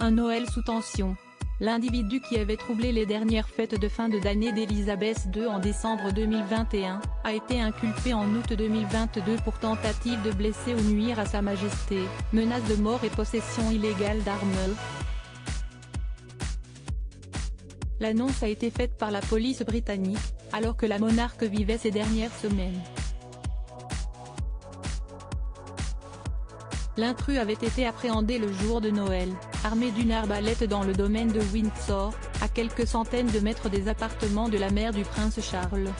Un Noël sous tension. L'individu qui avait troublé les dernières fêtes de fin d'année d'Élisabeth II en décembre 2021, a été inculpé en août 2022 pour tentative de blesser ou nuire à Sa Majesté, menace de mort et possession illégale d'armes. L'annonce a été faite par la police britannique, alors que la monarque vivait ces dernières semaines. L'intrus avait été appréhendé le jour de Noël, armé d'une arbalète dans le domaine de Windsor, à quelques centaines de mètres des appartements de la mère du prince Charles.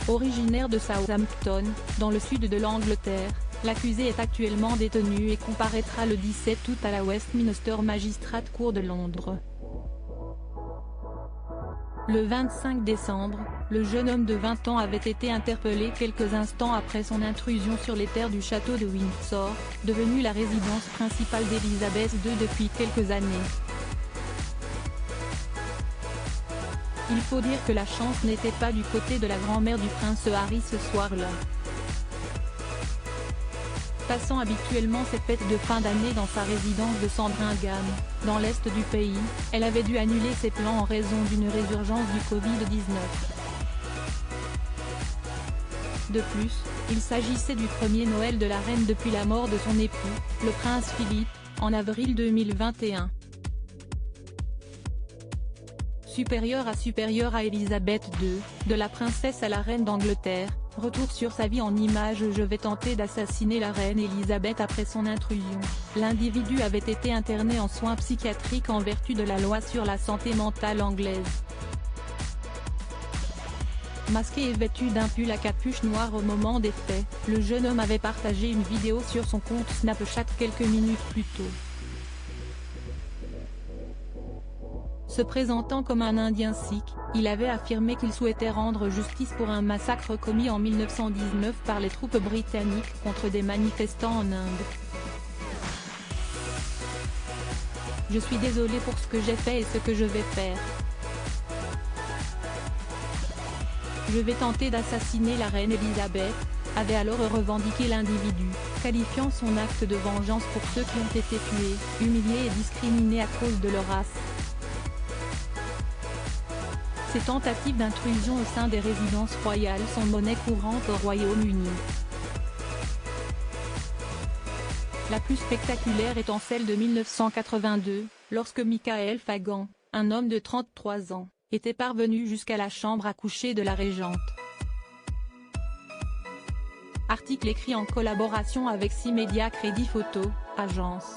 Originaire de Southampton, dans le sud de l'Angleterre, l'accusé est actuellement détenu et comparaîtra le 17 août à la Westminster Magistrates Court de Londres. Le 25 décembre, le jeune homme de 20 ans avait été interpellé quelques instants après son intrusion sur les terres du château de Windsor, devenu la résidence principale d'Élisabeth II depuis quelques années. Il faut dire que la chance n'était pas du côté de la grand-mère du prince Harry ce soir-là. Passant habituellement ses fêtes de fin d'année dans sa résidence de Sandringham, dans l'est du pays, elle avait dû annuler ses plans en raison d'une résurgence du Covid-19. De plus, il s'agissait du premier Noël de la reine depuis la mort de son époux, le prince Philippe, en avril 2021. Supérieure à Élisabeth II, de la princesse à la reine d'Angleterre, retour sur sa vie en images. Je vais tenter d'assassiner la reine Élisabeth après son intrusion. L'individu avait été interné en soins psychiatriques en vertu de la loi sur la santé mentale anglaise. Masqué et vêtu d'un pull à capuche noire au moment des faits, le jeune homme avait partagé une vidéo sur son compte Snapchat quelques minutes plus tôt. Se présentant comme un Indien sikh, il avait affirmé qu'il souhaitait rendre justice pour un massacre commis en 1919 par les troupes britanniques contre des manifestants en Inde. Je suis désolé pour ce que j'ai fait et ce que je vais faire. Je vais tenter d'assassiner la reine Elisabeth, avait alors revendiqué l'individu, qualifiant son acte de vengeance pour ceux qui ont été tués, humiliés et discriminés à cause de leur race. Ces tentatives d'intrusion au sein des résidences royales sont monnaie courante au Royaume-Uni. La plus spectaculaire étant celle de 1982, lorsque Michael Fagan, un homme de 33 ans, était parvenu jusqu'à la chambre à coucher de la régente. Article écrit en collaboration avec 6 médias Crédit Photo, agence.